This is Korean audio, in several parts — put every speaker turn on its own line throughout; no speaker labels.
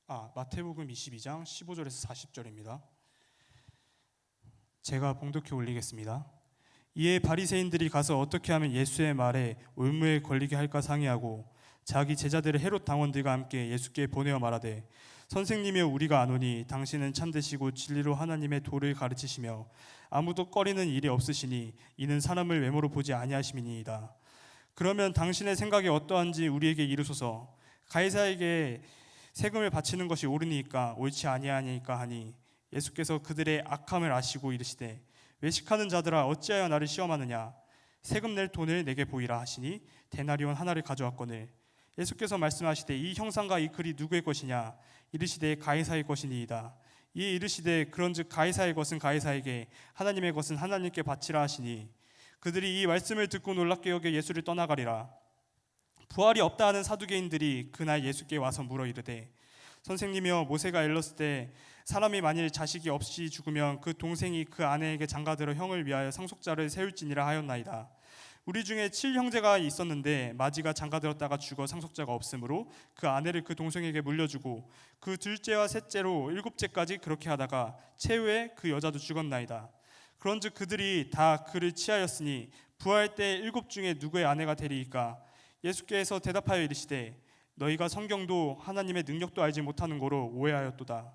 마태복음 22장 15절에서 40절입니다. 제가 봉독해 올리겠습니다. 이에 바리새인들이 가서 어떻게 하면 예수의 말에 올무에 걸리게 할까 상의하고 자기 제자들을 헤롯 당원들과 함께 예수께 보내어 말하되, 선생님이여, 우리가 아노니 당신은 참되시고 진리로 하나님의 도를 가르치시며 아무도 꺼리는 일이 없으시니 이는 사람을 외모로 보지 아니하심이니이다. 그러면 당신의 생각이 어떠한지 우리에게 이르소서. 가이사에게 세금을 바치는 것이 옳으니까 옳지 아니하니까 하니, 예수께서 그들의 악함을 아시고 이르시되, 외식하는 자들아, 어찌하여 나를 시험하느냐? 세금 낼 돈을 내게 보이라 하시니 데나리온 하나를 가져왔거늘, 예수께서 말씀하시되, 이 형상과 이 글이 누구의 것이냐? 이르시되 가이사의 것이니이다. 이에 이르시되, 그런즉 가이사의 것은 가이사에게, 하나님의 것은 하나님께 바치라 하시니, 그들이 이 말씀을 듣고 놀랍게 여겨 예수를 떠나가리라. 부활이 없다 하는 사두개인들이 그날 예수께 와서 물어 이르되, 선생님이여, 모세가 일렀을 때 사람이 만일 자식이 없이 죽으면 그 동생이 그 아내에게 장가들어 형을 위하여 상속자를 세울지니라 하였나이다. 우리 중에 7형제가 있었는데 마지가 장가들었다가 죽어 상속자가 없으므로 그 아내를 그 동생에게 물려주고 그 둘째와 셋째로 7째까지 그렇게 하다가 최후에 그 여자도 죽었나이다. 그런즉 그들이 다 그를 취하였으니 부활 때 7 중에 누구의 아내가 되리이까? 예수께서 대답하여 이르시되, 너희가 성경도 하나님의 능력도 알지 못하는 거로 오해하였도다.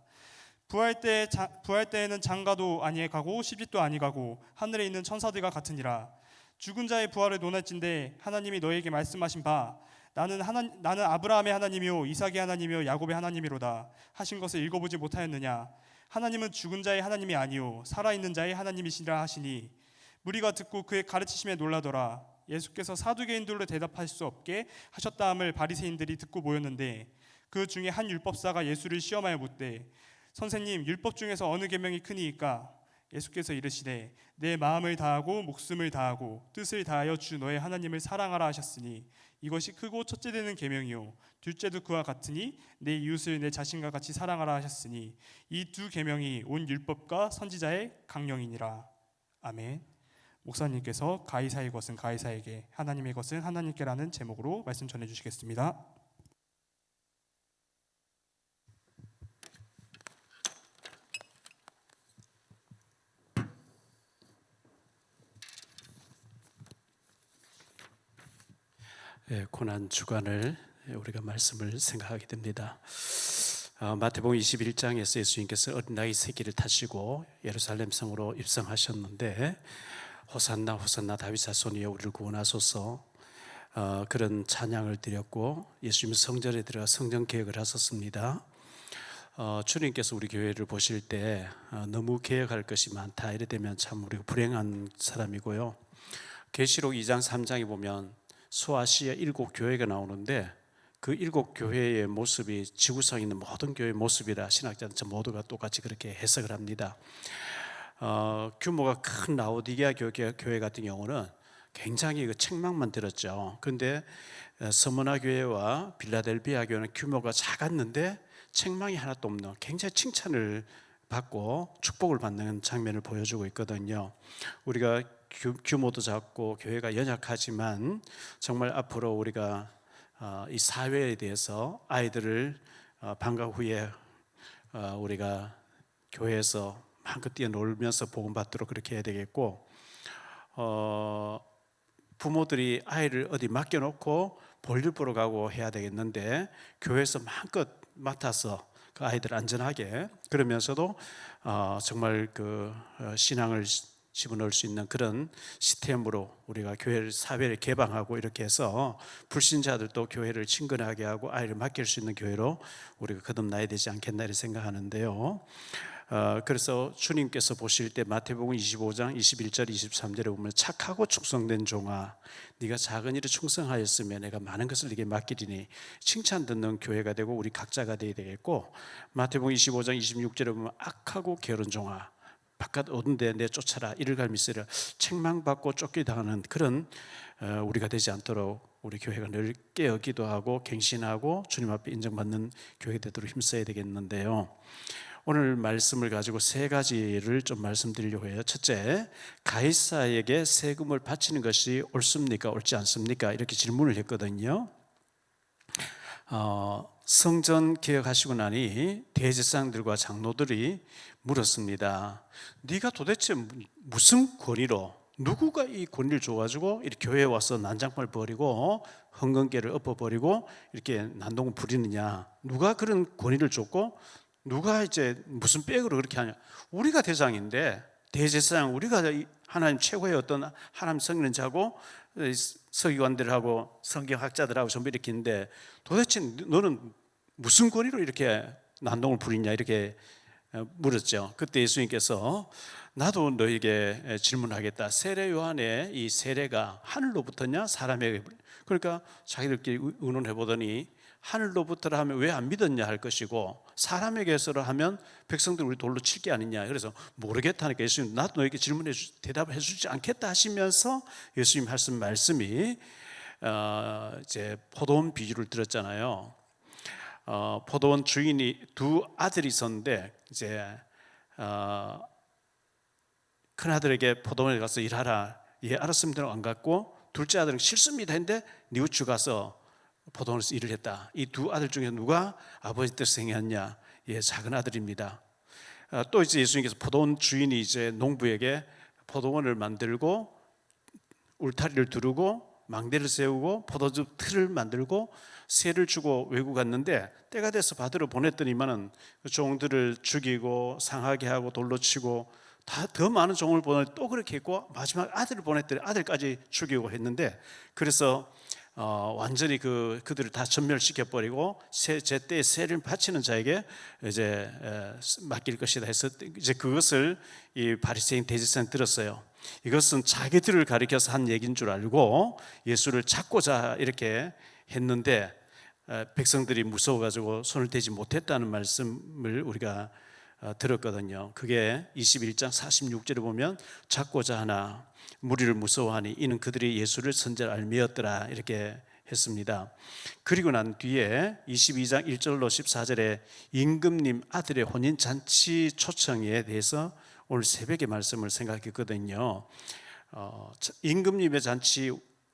부활 때에는 장가도 아니가고 시집도 아니가고 하늘에 있는 천사들과 같으니라. 죽은 자의 부활을 논할진대 하나님이 너희에게 말씀하신 바, 나는 아브라함의 하나님이요 이삭의 하나님이요 야곱의 하나님이로다 하신 것을 읽어보지 못하였느냐? 하나님은 죽은 자의 하나님이 아니요 살아있는 자의 하나님이시라 하시니, 무리가 듣고 그의 가르치심에 놀라더라. 예수께서 사두개인들로 대답할 수 없게 하셨다함을 바리새인들이 듣고 모였는데, 그 중에 한 율법사가 예수를 시험하여 묻되, 선생님, 율법 중에서 어느 계명이 크니이까? 예수께서 이르시되, 내 마음을 다하고 목숨을 다하고 뜻을 다하여 주 너의 하나님을 사랑하라 하셨으니 이것이 크고 첫째 되는 계명이요 둘째도 그와 같으니 내 이웃을 내 자신과 같이 사랑하라 하셨으니 이 두 계명이 온 율법과 선지자의 강령이니라. 아멘. 목사님께서 가이사의 것은 가이사에게, 하나님의 것은 하나님께라는 제목으로 말씀 전해주시겠습니다.
고난 주간을 우리가 말씀을 생각하게 됩니다. 마태복음 21장에서 예수님께서 어린 나이 새끼를 타시고 예루살렘 성으로 입성하셨는데, 호산나 호산나 다윗 자손이여 우리를 구원하소서, 그런 찬양을 드렸고 예수님 성전에 들어가 성전 개혁을 하셨습니다. 주님께서 우리 교회를 보실 때 너무 개혁할 것이 많다 이래 되면 참 우리가 불행한 사람이고요. 계시록 2장 3장에 보면 소아시아 7 교회가 나오는데, 그 7 교회의 모습이 지구상에 있는 모든 교회의 모습이라 신학자는 모두가 똑같이 그렇게 해석을 합니다. 규모가 큰 라오디게아 교회 같은 경우는 굉장히 그 책망만 들었죠. 그런데 서머나 교회와 빌라델비아 교회는 규모가 작았는데 책망이 하나도 없는 굉장히 칭찬을 받고 축복을 받는 장면을 보여주고 있거든요. 우리가 규모도 작고 교회가 연약하지만 정말 앞으로 우리가 이 사회에 대해서 아이들을 방과 후에 우리가 교회에서 마음껏 뛰어놀면서 복음받도록 그렇게 해야 되겠고, 부모들이 아이를 어디 맡겨놓고 볼일 보러 가고 해야 되겠는데, 교회에서 마음껏 맡아서 그 아이들 안전하게, 그러면서도 정말 그 신앙을 집어넣을 수 있는 그런 시스템으로 우리가 교회를, 사회를 개방하고 이렇게 해서 불신자들도 교회를 친근하게 하고 아이를 맡길 수 있는 교회로 우리가 거듭나야 되지 않겠나 이렇게 생각하는데요. 그래서 주님께서 보실 때 마태복음 25장 21절 23절에 보면, 착하고 충성된 종아, 네가 작은 일에 충성하였으면 내가 많은 것을 네게 맡기리니, 칭찬 듣는 교회가 되고 우리 각자가 되어야 되겠고, 마태복음 25장 26절에 보면, 악하고 게으른 종아, 바깥 어두운 데 내쫓아라, 이를 갈미세라, 책망받고 쫓기당하는 그런 우리가 되지 않도록 우리 교회가 늘 깨어 기도하고 갱신하고 주님 앞에 인정받는 교회 되도록 힘써야 되겠는데요. 오늘 말씀을 가지고 3가지를 좀 말씀드리려고 해요. 첫째, 가이사에게 세금을 바치는 것이 옳습니까? 옳지 않습니까? 이렇게 질문을 했거든요. 성전 개혁하시고 나니 대제사장들과 장로들이 물었습니다. 네가 도대체 무슨 권위로, 누구가 이 권위를 줘가지고 이렇게 교회에 와서 난장판을 버리고 헌금계를 엎어버리고 이렇게 난동을 부리느냐? 누가 그런 권위를 줬고 누가 이제 무슨 백으로 그렇게 하냐? 우리가 대상인데, 대제사장, 우리가 하나님 최고의 어떤 하나님 성인은 자고 서기관들하고 성경학자들하고 전부 이렇게 있는데 도대체 너는 무슨 권위로 이렇게 난동을 부리냐? 이렇게 물었죠. 그때 예수님께서 나도 너에게 질문하겠다. 세례 요한의 이 세례가 하늘로부터냐 사람에게? 그러니까 자기들끼리 의논해 보더니 하늘로부터라 하면 왜 안 믿었냐 할 것이고 사람에게서라 하면 백성들 우리 돌로 칠 게 아니냐. 그래서 모르겠다니까 예수님 나도 너에게 질문해 대답해 주지 않겠다 하시면서 예수님 하신 말씀이 이제 포도원 비유를 들었잖아요. 포도원 주인이 두 아들이 있었는데 이제 큰 아들에게 포도원에 가서 일하라. 예, 알았습니다. 안 갔고 둘째 아들은 싫습니다 했는데 뉘우쳐 가서 포도원에서 일을 했다. 이 두 아들 중에 누가 아버지 뜻을 행했냐? 예, 작은 아들입니다. 또 이제 예수님께서 포도원 주인이 이제 농부에게 포도원을 만들고 울타리를 두르고 망대를 세우고 포도즙 틀을 만들고 세를 주고 외국 갔는데 때가 돼서 받으러 보냈더니만은 종들을 죽이고 상하게 하고 돌로 치고 다 더 많은 종을 보내 또 그렇게 했고 마지막 아들을 보냈더니 아들까지 죽이고 했는데 그래서 완전히 그들을 다 전멸시켜 버리고 제때에 세를 바치는 자에게 이제 맡길 것이다 해서 이제 그것을 이 바리새인 대제사장이 들었어요. 이것은 자기들을 가리켜서 한 얘기인 줄 알고 예수를 잡고자 이렇게 했는데 백성들이 무서워가지고 손을 대지 못했다는 말씀을 우리가 들었거든요. 그게 21장 46절에 보면 잡고자 하나 무리를 무서워하니 이는 그들이 예수를 선지자를 알미었더라 이렇게 했습니다. 그리고 난 뒤에 22장 1절로 14절에 임금님 아들의 혼인잔치 초청에 대해서 오늘 새벽에 말씀을 생각했거든요. 임금님의 잔치,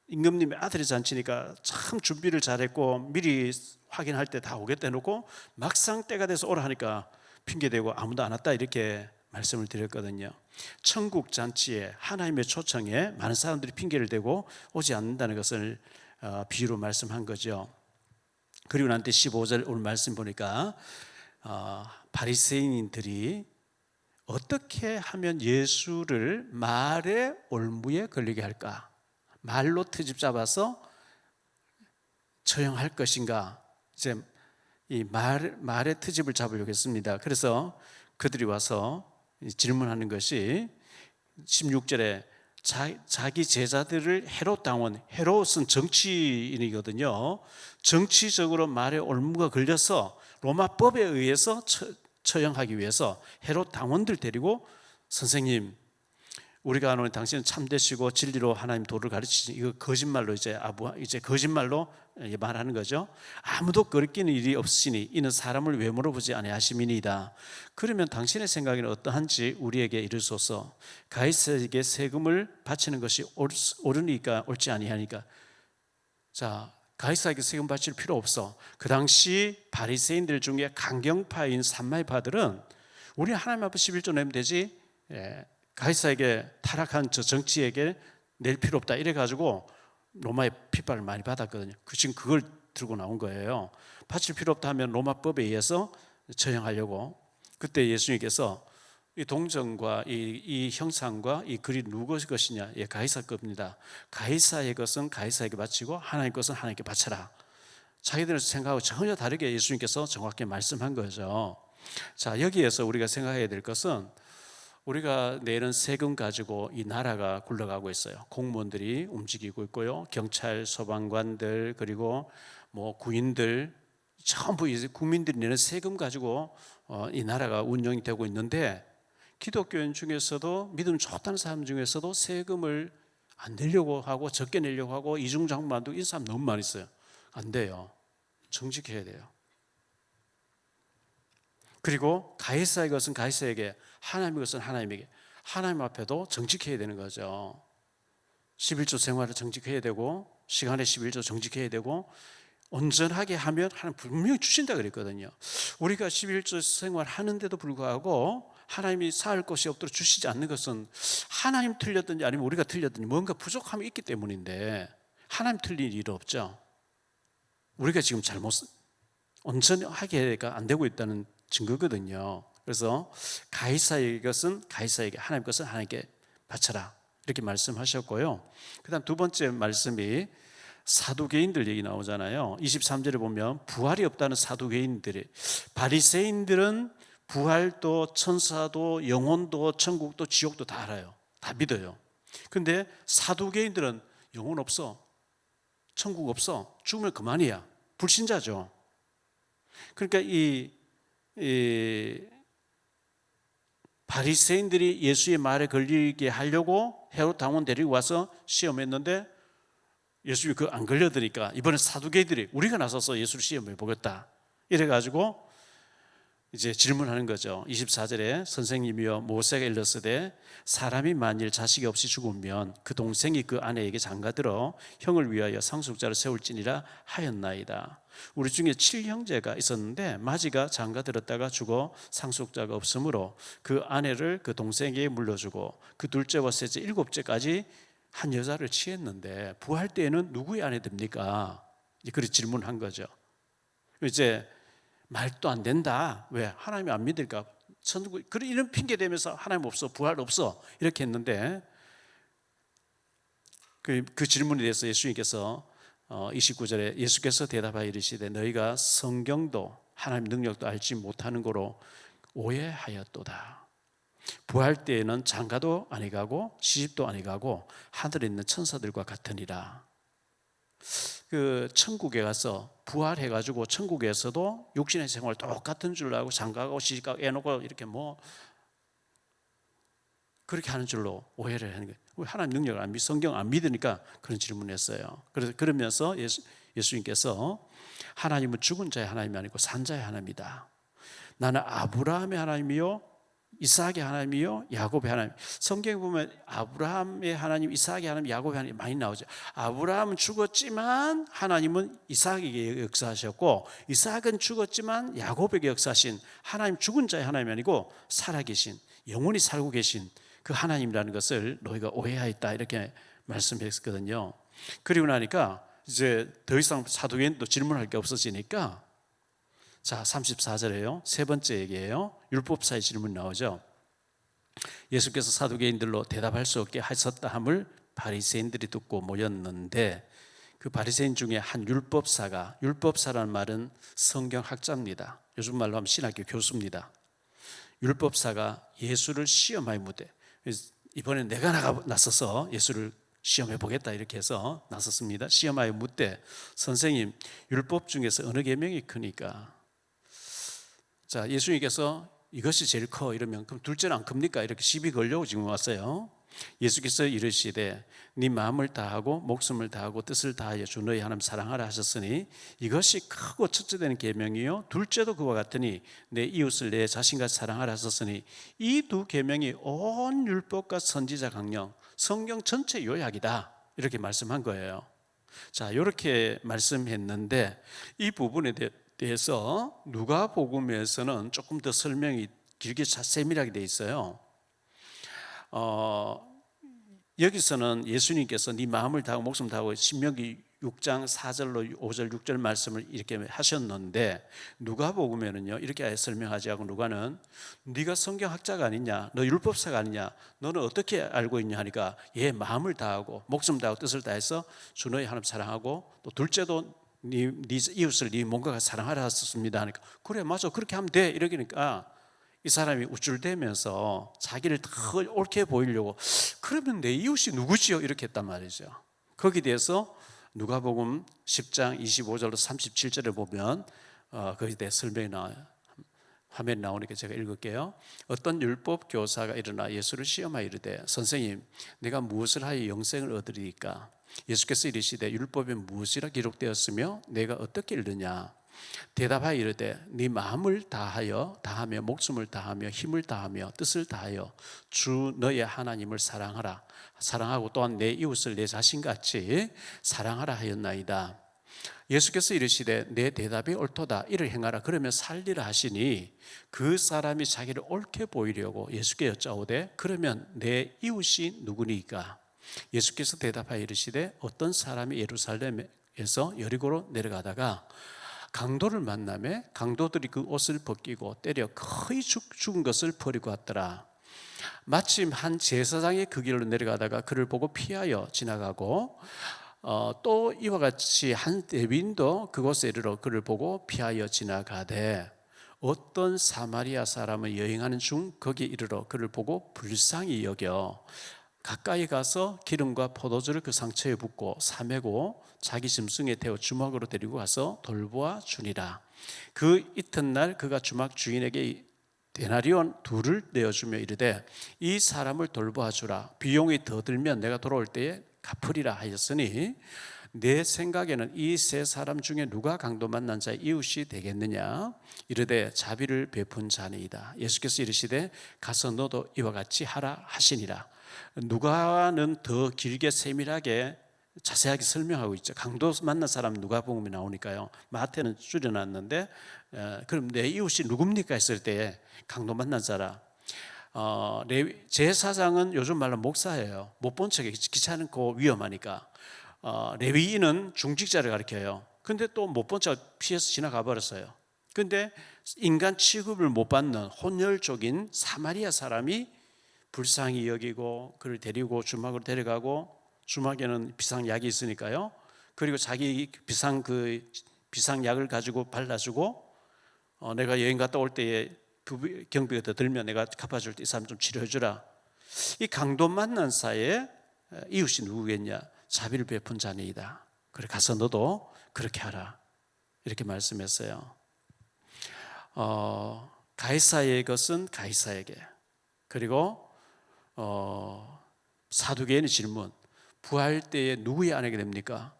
임금님의 아들의 잔치니까 참 준비를 잘했고 미리 확인할 때 다 오겠다 해놓고 막상 때가 돼서 오라 하니까 핑계대고 아무도 안 왔다 이렇게 말씀을 드렸거든요. 천국 잔치에 하나님의 초청에 많은 사람들이 핑계를 대고 오지 않는다는 것을 비유로 말씀한 거죠. 그리고 난 뒤 15절 오늘 말씀 보니까 바리새인들이 어떻게 하면 예수를 말의 올무에 걸리게 할까? 말로 트집 잡아서 처형할 것인가? 이제 이 말의 트집을 잡으려고 했습니다. 그래서 그들이 와서 질문하는 것이 16절에 자기 제자들을 헤롯 당원, 헤롯은 정치인이거든요. 정치적으로 말에 올무가 걸려서 로마법에 의해서 처형하기 위해서 헤롯 당원들 데리고 선생님 우리가 아노니 당신은 참되시고 진리로 하나님 도를 가르치시니 이거 거짓말로 이제 거짓말로 말하는 거죠. 아무도 거리끼는 일이 없으시니 이는 사람을 왜 물어보지 아니하심이니이다. 그러면 당신의 생각에는 어떠한지 우리에게 이르소서. 가이사에게 세금을 바치는 것이 옳으니까 옳지 아니하니까. 자, 가이사에게 세금 바칠 필요 없어. 그 당시 바리새인들 중에 강경파인 산마이파들은 우리 하나님 앞에 11조 내면 되지. 가이사에게 타락한 저 정치에게 낼 필요 없다 이래가지고 로마의 핍박을 많이 받았거든요. 지금 그걸 들고 나온 거예요. 바칠 필요 없다 하면 로마법에 의해서 처형하려고. 그때 예수님께서 이 동정과 이 형상과 이 글이 누구 것이냐? 예, 가이사 겁니다. 가이사의 것은 가이사에게 바치고 하나님 것은 하나님께 바쳐라. 자기들의 생각하고 전혀 다르게 예수님께서 정확히 말씀한 거죠. 자, 여기에서 우리가 생각해야 될 것은 우리가 내는 세금 가지고 이 나라가 굴러가고 있어요. 공무원들이 움직이고 있고요. 경찰, 소방관들 그리고 뭐 군인들 전부 이제 국민들이 내는 세금 가지고 이 나라가 운영이 되고 있는데 기독교인 중에서도 믿음 좋다는 사람 중에서도 세금을 안 내려고 하고 적게 내려고 하고 이중장만도 이 사람 너무 많이 있어요. 안 돼요. 정직해야 돼요. 그리고 가이사의 것은 가이사에게, 하나님의 것은 하나님에게. 하나님 앞에도 정직해야 되는 거죠. 11조 생활을 정직해야 되고 시간의 11조 정직해야 되고 온전하게 하면 하나님 분명히 주신다 그랬거든요. 우리가 11조 생활 하는데도 불구하고 하나님이 쌓을 것이 없도록 주시지 않는 것은 하나님 틀렸든지 아니면 우리가 틀렸든지 뭔가 부족함이 있기 때문인데, 하나님 틀린 일 없죠. 우리가 지금 잘못 온전하게가 안 되고 있다는 증거거든요. 그래서 가이사의 것은 가이사에게, 하나님 것은 하나님께 바쳐라, 이렇게 말씀하셨고요. 그 다음 두 번째 말씀이 사두개인들 얘기 나오잖아요. 23절에 보면 부활이 없다는 사두개인들이, 바리새인들은 부활도 천사도 영혼도 천국도 지옥도 다 알아요. 다 믿어요. 근데 사두개인들은 영혼 없어, 천국 없어, 죽으면 그만이야. 불신자죠. 그러니까 이 바리새인들이 예수의 말에 걸리게 하려고 헤롯 왕은 데리고 와서 시험했는데 예수님이 그 안 걸려드니까 이번에 사두개인들이 우리가 나서서 예수를 시험해 보겠다, 이래가지고 이제 질문하는 거죠. 24절에 선생님이여 모세가 일렀으되 사람이 만일 자식이 없이 죽으면 그 동생이 그 아내에게 장가들어 형을 위하여 상속자를 세울지니라 하였나이다. 우리 중에 7형제가 있었는데 마지가 장가들었다가 죽어 상속자가 없으므로 그 아내를 그 동생에게 물려주고 그 둘째와 셋째, 일곱째까지 한 여자를 취했는데 부활 때에는 누구의 아내 됩니까? 그렇게 질문한 거죠. 이제 말도 안 된다. 왜? 하나님이 안 믿을까? 천국, 이런 핑계 대면서 하나님 없어, 부활 없어, 이렇게 했는데 그 질문에 대해서 예수님께서 29절에 예수께서 대답하여 이르시되 너희가 성경도 하나님 능력도 알지 못하는 거로 오해하였도다. 부활 때에는 장가도 아니 가고 시집도 아니 가고 하늘에 있는 천사들과 같으니라. 그 천국에 가서 부활해가지고 천국에서도 육신의 생활 똑같은 줄 알고 장가가고 시집가고 애 놓고 이렇게 뭐 그렇게 하는 줄로 오해를 하는 거예요. 하나님 능력을 안 믿, 성경 안 믿으니까 그런 질문했어요. 그래서 그러면서 예수님께서 하나님은 죽은 자의 하나님이 아니고 산 자의 하나님이다. 나는 아브라함의 하나님이요 이삭의 하나님이요 야곱의 하나님. 성경에 보면 아브라함의 하나님, 이삭의 하나님, 야곱의 하나님 많이 나오죠. 아브라함은 죽었지만 하나님은 이삭에게 역사하셨고, 이삭은 죽었지만 야곱에게 역사하신 하나님, 죽은 자의 하나님이 아니고 살아계신, 영원히 살고 계신 그 하나님이라는 것을 너희가 오해하였다, 이렇게 말씀했거든요. 그리고 나니까 이제 더 이상 사도행전도 질문할 게 없어지니까, 자 34절에요 세 번째 얘기예요. 율법사의 질문 나오죠. 예수께서 사두개인들로 대답할 수 없게 하셨다 함을 바리새인들이 듣고 모였는데, 그 바리새인 중에 한 율법사라는 말은 성경학자입니다. 요즘 말로 하면 신학교 교수입니다. 율법사가 예수를 시험하여 묻되, 이번에 내가 나서서 예수를 시험해 보겠다, 이렇게 해서 나섰습니다. 시험하여 묻되 선생님 율법 중에서 어느 계명이 크니까? 자, 예수님께서 이것이 제일 커 이러면 그럼 둘째는 안 큽니까? 이렇게 시비 걸려고 지금 왔어요. 예수께서 이르시되 네 마음을 다하고 목숨을 다하고 뜻을 다하여 주 너희 하나님 사랑하라 하셨으니 이것이 크고 첫째 되는 계명이요 둘째도 그와 같으니 내 이웃을 내 자신같이 사랑하라 하셨으니 이 두 계명이 온 율법과 선지자 강령, 성경 전체 요약이다, 이렇게 말씀한 거예요. 자, 이렇게 말씀했는데 이 부분에 대해서 누가복음에서는 조금 더 설명이 길게 세밀하게 돼 있어요. 여기서는 예수님께서 네 마음을 다하고 목숨을 다하고 신명기 6장 4절로 5절 6절 말씀을 이렇게 하셨는데, 누가복음에는요 이렇게 아예 설명하지 않고 누가는 네가 성경학자가 아니냐, 너 율법사가 아니냐, 너는 어떻게 알고 있냐 하니까 얘 마음을 다하고 목숨 다하고 뜻을 다해서 주 너희 하나님 사랑하고 또 둘째도 네 이웃을 네 몸과 사랑하라 하셨습니다 하니까 그래 맞아 그렇게 하면 돼, 이러니까 이 사람이 우쭐대면서 자기를 더 옳게 보이려고 그러면 내 이웃이 누구지요? 이렇게 했단 말이죠. 거기에 대해서 누가복음 10장 25절로 37절을 보면 거기에 대해 설명이 나와요. 화면에 나오니까 제가 읽을게요. 어떤 율법 교사가 일어나 예수를 시험하여 이르되 선생님 내가 무엇을 하여 영생을 얻으리이까? 예수께서 이르시되 율법에 무엇이라 기록되었으며 내가 어떻게 읽느냐? 대답하여 이르되 네 마음을 다하며 목숨을 다하며 힘을 다하며 뜻을 다하여 주 너의 하나님을 사랑하고 또한 내 이웃을 내 자신같이 사랑하라 하였나이다. 예수께서 이르시되 내 대답이 옳도다 이를 행하라 그러면 살리라 하시니 그 사람이 자기를 옳게 보이려고 예수께 여짜오되 그러면 내 이웃이 누구니까? 예수께서 대답하여 이르시되 어떤 사람이 예루살렘에서 여리고로 내려가다가 강도를 만나매 강도들이 그 옷을 벗기고 때려 거의 죽은 것을 버리고 왔더라. 마침 한 제사장이 그 길로 내려가다가 그를 보고 피하여 지나가고 또 이와 같이 한 레위인도 그곳에 이르러 그를 보고 피하여 지나가되 어떤 사마리아 사람은 여행하는 중 거기에 이르러 그를 보고 불쌍히 여겨 가까이 가서 기름과 포도주를 그 상처에 붓고 사매고 자기 짐승에 태워 주막으로 데리고 가서 돌보아 주니라. 그 이튿날 그가 주막 주인에게 데나리온 2를 내어주며 이르되 이 사람을 돌보아 주라. 비용이 더 들면 내가 돌아올 때에 갚으리라 하였으니 내 생각에는 이 세 사람 중에 누가 강도 만난 자의 이웃이 되겠느냐? 이르되 자비를 베푼 자니이다. 예수께서 이르시되 가서 너도 이와 같이 하라 하시니라. 누가는 더 길게 세밀하게 자세하게 설명하고 있죠. 강도 만난 사람 누가복음에 나오니까요. 마태는 줄여놨는데 그럼 내 이웃이 누굽니까 했을 때 강도 만난 사람 제사장은 요즘 말로 목사예요. 못 본 척에 귀찮고 위험하니까. 레위인은 중직자를 가리켜요. 근데 또 못 본 척 피해서 지나가 버렸어요. 근데 인간 취급을 못 받는 혼혈족인 사마리아 사람이 불쌍히 여기고 그를 데리고 주막으로 데려가고 주막에는 비상약이 있으니까요. 그리고 자기 비상약을 가지고 발라주고 내가 여행 갔다 올 때에 경비가 더 들면 내가 갚아줄 때 이 사람 좀 치료해주라. 이 강도 만난 사이에 이웃이 누구겠냐? 자비를 베푼 자니이다. 그래 가서 너도 그렇게 하라. 이렇게 말씀했어요. 가이사의 것은 가이사에게. 그리고 사두개인의 질문. 부활 때에 누구의 아내가 됩니까?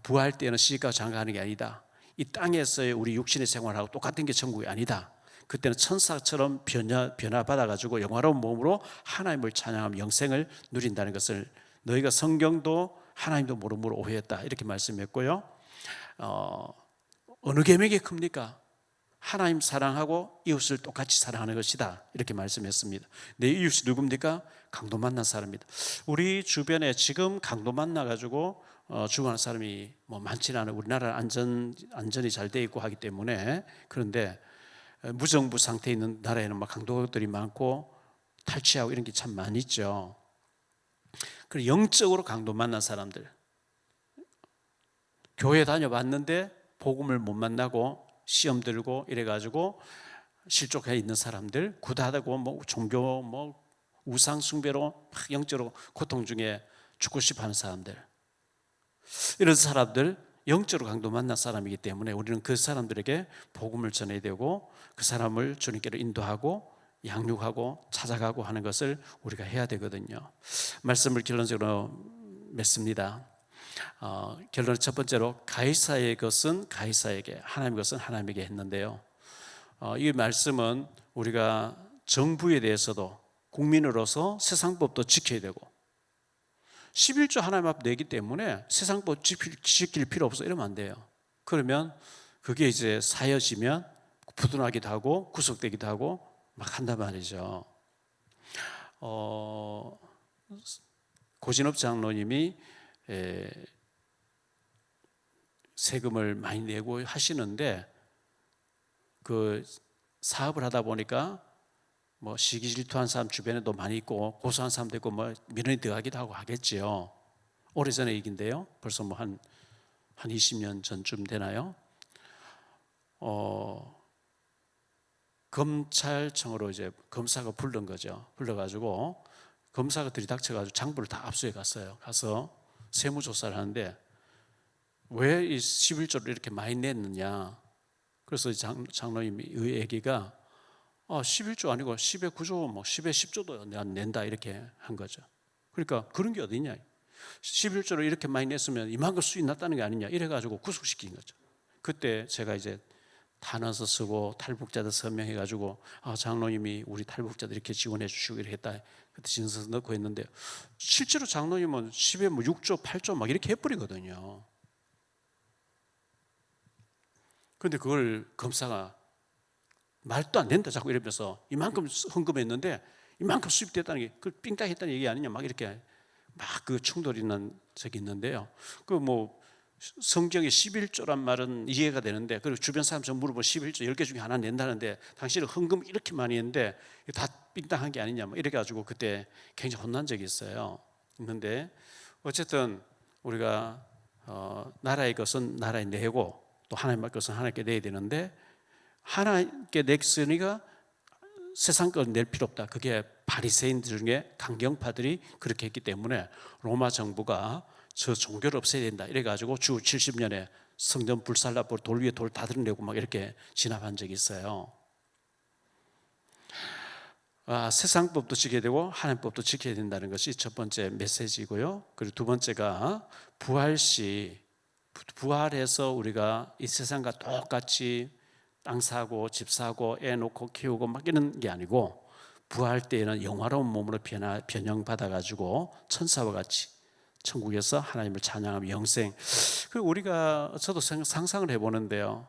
부활 때는 시집가고 장가하는 게 아니다. 이 땅에서의 우리 육신의 생활하고 똑같은 게 천국이 아니다. 그때는 천사처럼 변화받아가지고 영화로운 몸으로 하나님을 찬양하며 영생을 누린다는 것을 너희가 성경도 하나님도 모르므로 오해했다. 이렇게 말씀했고요. 어느 계명이 큽니까? 하나님 사랑하고 이웃을 똑같이 사랑하는 것이다. 이렇게 말씀했습니다. 내 이웃이 누굽니까? 강도 만난 사람입니다. 우리 주변에 지금 강도 만나가지고 죽어가는 사람이 뭐 많지는 않아요. 우리나라는 안전이 잘 돼 있고 하기 때문에. 그런데 무정부 상태에 있는 나라에는 막 강도들이 많고 탈취하고 이런 게 참 많이 있죠. 그리고 영적으로 강도 만난 사람들, 교회 다녀봤는데 복음을 못 만나고 시험 들고 이래가지고 실족해 있는 사람들, 구다하고 뭐 종교 뭐 우상 숭배로 막 영적으로 고통 중에 죽고 싶어하는 사람들, 이런 사람들 영적으로 강도 만난 사람이기 때문에 우리는 그 사람들에게 복음을 전해야 되고 그 사람을 주님께로 인도하고 양육하고 찾아가고 하는 것을 우리가 해야 되거든요. 말씀을 결론적으로 맺습니다. 결론 첫 번째로 가이사의 것은 가이사에게, 하나님의 것은 하나님에게 했는데요. 이 말씀은 우리가 정부에 대해서도 국민으로서 세상법도 지켜야 되고 11조 하나님 앞 내기 때문에 세상법 지킬 필요 없어 이러면 안 돼요. 그러면 그게 이제 사여지면 부도나기도 하고 구속되기도 하고 막 한단 말이죠. 고진업 장로님이 세금을 많이 내고 하시는데 그 사업을 하다 보니까 뭐 시기 질투한 사람 주변에도 많이 있고 고소한 사람도 있고 뭐 민원이 들어가기도 하고 하겠지요. 오래전의 얘기인데요. 벌써 뭐 한 20년 전쯤 되나요? 검찰청으로 이제 검사가 부른 거죠. 불러가지고 검사가 들이닥쳐가지고 장부를 다 압수해 갔어요. 가서 세무조사를 하는데 왜 이 11조를 이렇게 많이 냈느냐. 그래서 장로님이 의 얘기가 11조 아니고 10의 9조, 뭐 10의 10조도 낸다 이렇게 한 거죠. 그러니까 그런 게 어디냐. 11조를 이렇게 많이 냈으면 이만큼 수익 났다는 게 아니냐 이래가지고 구속시킨 거죠. 그때 제가 이제 탄원서 쓰고 탈북자들 서명해가지고 장로님이 우리 탈북자들 이렇게 지원해 주시고 이렇게 했다. 그때 진술서 넣고 했는데 실제로 장로님은 10에 뭐 6조, 8조 막 이렇게 해버리거든요. 근데 그걸 검사가 말도 안 된다 자꾸 이러면서 이만큼 헌금했는데 이만큼 수입됐다는 게 그 삥땅했다는 얘기 아니냐 막 이렇게 막 그 충돌이 난 적이 있는데요. 그 뭐 성경에 11조란 말은 이해가 되는데 그리고 주변 사람 좀 물어보면 11조 10개 중에 하나 낸다는데 당신은 헌금 이렇게 많이 했는데 다 삥땅한 게 아니냐 막 이래 가지고 그때 굉장히 혼난 적이 있어요. 있는데 어쨌든 우리가 나라의 것은 나라에 내고 또 하나님의 것은 하나님께 내야 되는데 하나님께 냈으니까 세상 걸 낼 필요 없다. 그게 바리새인들 중에 강경파들이 그렇게 했기 때문에 로마 정부가 저 종교를 없애야 된다 이래가지고 주 70년에 성전 불살라고 돌 위에 돌 다 드러내고 막 이렇게 진압한 적이 있어요. 세상 법도 지켜야 되고 하나님 법도 지켜야 된다는 것이 첫 번째 메시지고요. 그리고 두 번째가 부활시 부활해서 우리가 이 세상과 똑같이 땅 사고 집 사고 애 놓고 키우고 막 이런 게 아니고 부활 때에는 영화로운 몸으로 변형받아 가지고 천사와 같이 천국에서 하나님을 찬양하며 영생. 그리고 우리가 저도 상상을 해보는데요.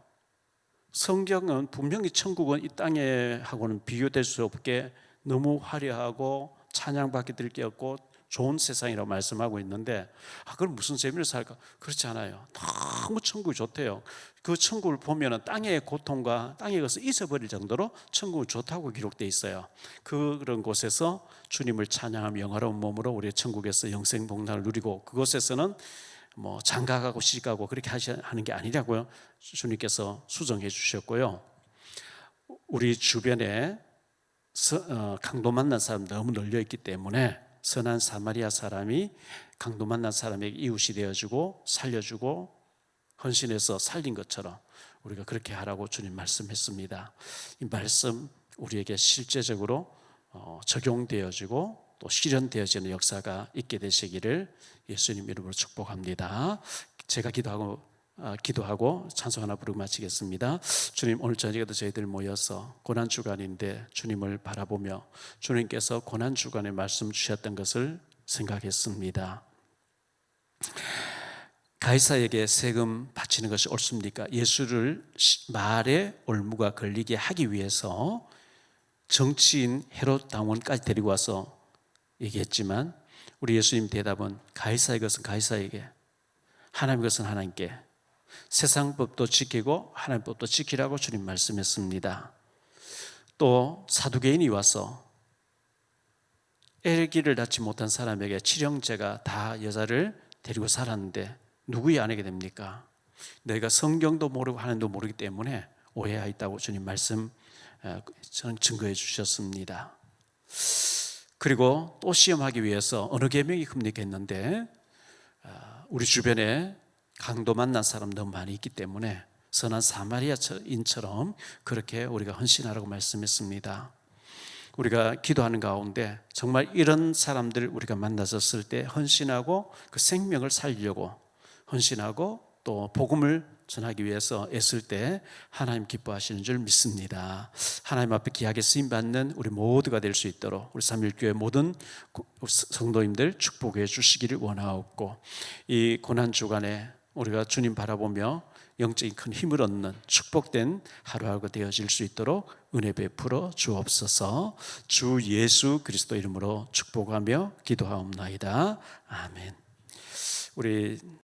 성경은 분명히 천국은 이 땅에 하고는 비교될 수 없게 너무 화려하고 찬양받게 될 게 없고 좋은 세상이라고 말씀하고 있는데 그걸 무슨 재미를 살까? 그렇지 않아요. 너무 천국이 좋대요. 그 천국을 보면 땅의 고통과 땅의 것을 잊어버릴 정도로 천국이 좋다고 기록되어 있어요. 그런 곳에서 주님을 찬양하며 영화로운 몸으로 우리의 천국에서 영생복락을 누리고 그곳에서는 뭐 장가가고 시집가고 그렇게 하는 게 아니라고요. 주님께서 수정해 주셨고요. 우리 주변에 강도 만난 사람 너무 널려 있기 때문에 선한 사마리아 사람이 강도 만난 사람에게 이웃이 되어주고 살려주고 헌신해서 살린 것처럼 우리가 그렇게 하라고 주님 말씀했습니다. 이 말씀 우리에게 실제적으로 적용되어지고 또 실현되어지는 역사가 있게 되시기를 예수님 이름으로 축복합니다. 제가 기도하고 찬송 하나 부르고 마치겠습니다. 주님, 오늘 저녁에도 저희들 모여서 고난주간인데 주님을 바라보며 주님께서 고난주간에 말씀 주셨던 것을 생각했습니다. 가이사에게 세금 바치는 것이 옳습니까? 예수를 말에 올무가 걸리게 하기 위해서 정치인 헤롯 당원까지 데리고 와서 얘기했지만 우리 예수님 대답은 가이사의 것은 가이사에게, 하나님의 것은 하나님께, 세상 법도 지키고 하나님 법도 지키라고 주님 말씀했습니다. 또 사두개인이 와서 아기를 낳지 못한 사람에게 칠형제가 다 여자를 데리고 살았는데 누구의 아내가 됩니까? 너희가 성경도 모르고 하나님도 모르기 때문에 오해하였다고 주님 말씀 증거해 주셨습니다. 그리고 또 시험하기 위해서 어느 계명이 큽니까 했는데 우리 주변에 강도 만난 사람 너무 많이 있기 때문에 선한 사마리아인처럼 그렇게 우리가 헌신하라고 말씀했습니다. 우리가 기도하는 가운데 정말 이런 사람들 우리가 만나섰을 때 헌신하고 그 생명을 살리려고 헌신하고 또 복음을 전하기 위해서 애쓸 때 하나님 기뻐하시는 줄 믿습니다. 하나님 앞에 귀하게 쓰임받는 우리 모두가 될 수 있도록 우리 삼일교회 모든 성도님들 축복해 주시기를 원하옵고, 이 고난주간에 우리가 주님 바라보며 영적인 큰 힘을 얻는 축복된 하루하루 되어질 수 있도록 은혜 베풀어 주옵소서. 주 예수 그리스도 이름으로 축복하며 기도하옵나이다. 아멘. 우리